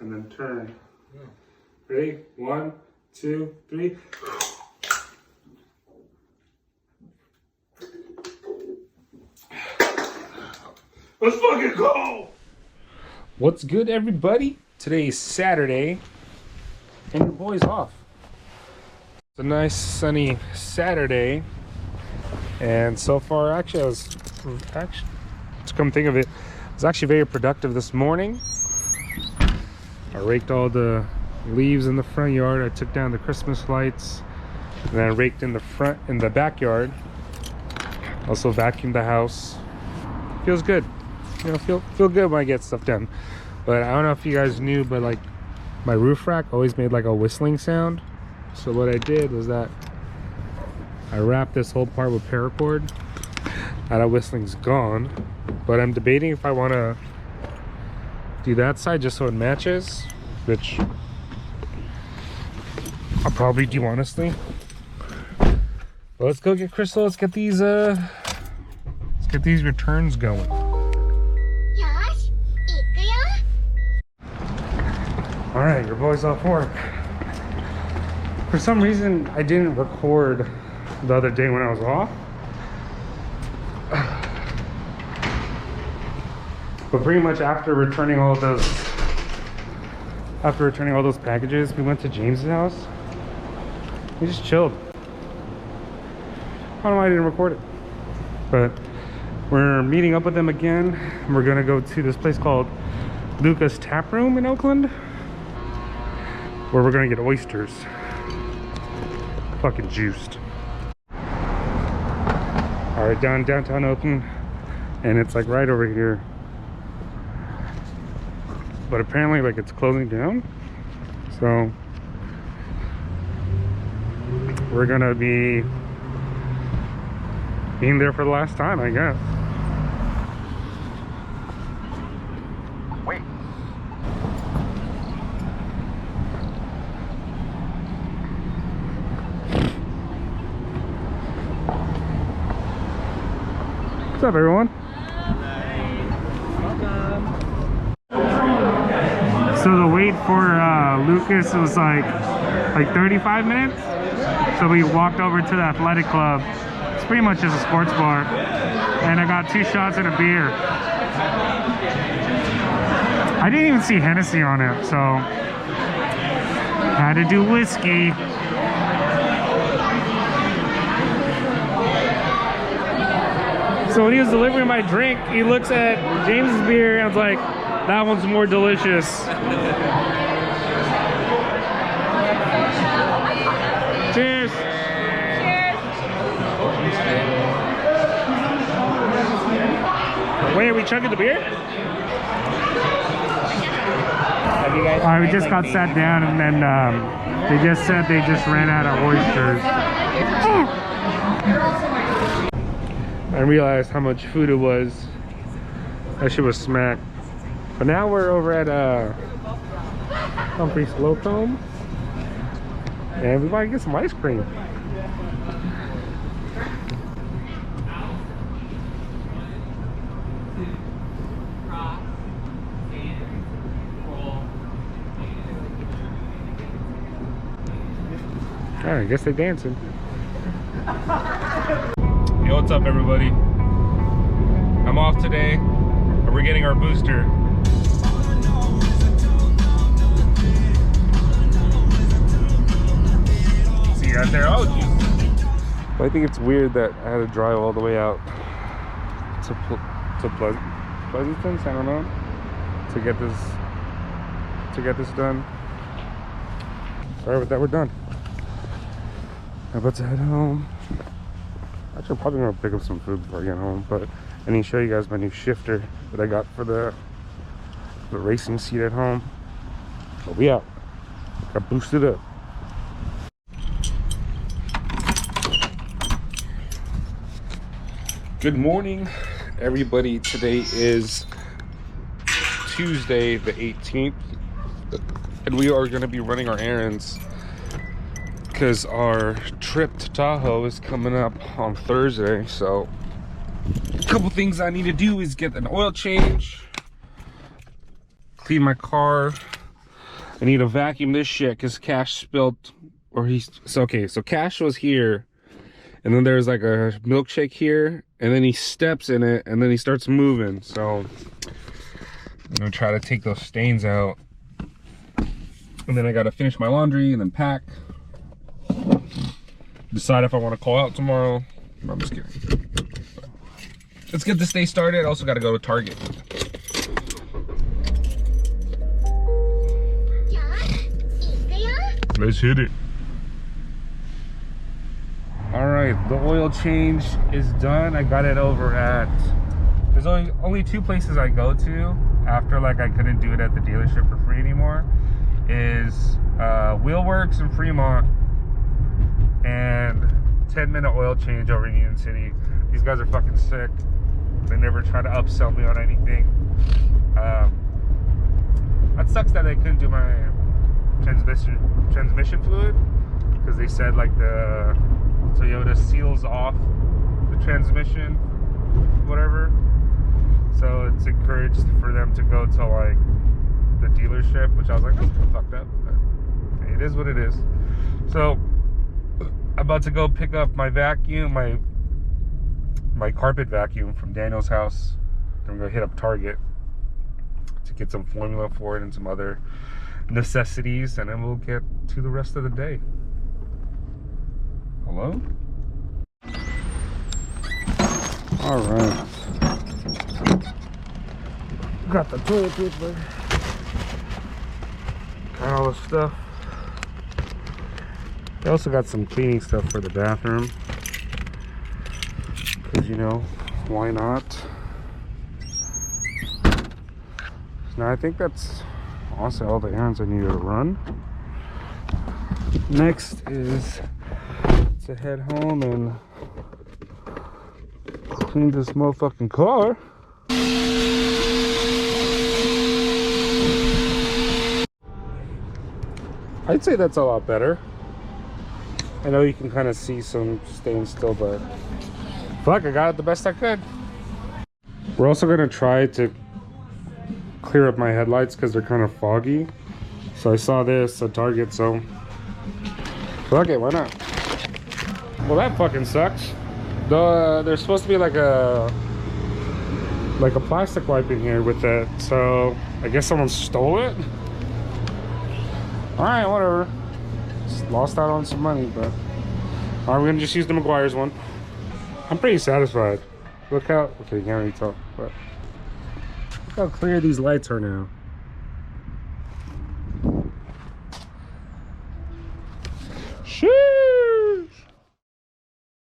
and then turn. Ready? 1, 2, 3. Let's fucking go! What's good, everybody? Today is Saturday, and your boy's off. It's a nice sunny Saturday, and so far, actually, to come think of it, I was actually very productive this morning. I raked all the leaves in the front yard. I took down the Christmas lights, and then I raked in the backyard. Also vacuumed the house. Feels good. You know, feel good when I get stuff done. But I don't know if you guys knew, but like my roof rack always made like a whistling sound. So what I did was that I wrapped this whole part with paracord. Now that whistling's gone, but I'm debating if I want to do that side just so it matches, which I'll probably do honestly. But let's go get Crystal. Let's get these returns going. All right, your boy's off work. For some reason, I didn't record the other day when I was off. But pretty much after returning all those packages, we went to James's house. We just chilled. I don't know why I didn't record it. But we're meeting up with them again. We're gonna go to this place called Luca's Tap Room in Oakland, where we're gonna get oysters. Fucking juiced. Alright, downtown Oakland, and it's like right over here. But apparently like it's closing down. So we're gonna be being there for the last time, I guess. Wait. What's up, everyone? So the wait for Lucas was like 35 minutes. So we walked over to the athletic club. It's pretty much just a sports bar. And I got 2 shots and a beer. I didn't even see Hennessy on it, so had to do whiskey. So when he was delivering my drink, he looks at James's beer and I was like, that one's more delicious. Cheers. Wait, are we chugging the beer? Alright, we just got sat down and then they just said they just ran out of oysters. I realized how much food it was. That shit was smack. But now we're over at Humphrey's Slocombe, and we might get some ice cream. Alright, I guess they're dancing. Yo, what's up, everybody? I'm off today, and we're getting our booster. See you out there. Oh, geez. I think it's weird that I had to drive all the way out to Pleasanton, I don't know, to get this done. Sorry, with that, we're done. I'm about to head home. Actually, I'm probably gonna pick up some food before I get home, but I need to show you guys my new shifter that I got for the racing seat at home. But we out. Got boosted up. Good morning, everybody. Today is Tuesday the 18th, and we are going to be running our errands because our trip to Tahoe is coming up on Thursday. So a couple things I need to do is get an oil change, clean my car, I need to vacuum this shit because Cash spilled, or he's so okay. So Cash was here, and then there's like a milkshake here, and then he steps in it, and then he starts moving. So I'm gonna try to take those stains out, and then I gotta finish my laundry and then pack. Decide if I want to call out tomorrow. No, I'm just kidding. Let's get this day started. I also gotta go to Target. Let's hit it. All right, the oil change is done. I got it over at, there's only two places I go to after like I couldn't do it at the dealership for free anymore, is Wheelworks in Fremont and 10-minute oil change over in Union City. These guys are fucking sick. They never try to upsell me on anything. That sucks that they couldn't do my transmission fluid, because they said like the Toyota seals off the transmission, whatever. So it's encouraged for them to go to like the dealership, which I was like, that's kind of fucked up, but it is what it is. So I'm about to go pick up my vacuum, my carpet vacuum from Daniel's house. I'm gonna hit up Target to get some formula for it and some other necessities, and then we'll get to the rest of the day. Hello? All right. Got the toilet paper. Got all the stuff. I also got some cleaning stuff for the bathroom, because, you know, why not? Now I think that's also all the errands I needed to run. Next is to head home and clean this motherfucking car. I'd say that's a lot better. I know you can kind of see some stains still, but fuck, I got it the best I could. We're also gonna try to clear up my headlights because they're kind of foggy. So I saw this at Target, so fuck it, why not? Well, that fucking sucks. There's supposed to be like a plastic wipe in here with it, so I guess someone stole it. All right, whatever. Just lost out on some money, but all right, we're gonna just use the McGuire's one. I'm pretty satisfied. Look how, okay, you can't really tell, but look how clear these lights are now. Shit.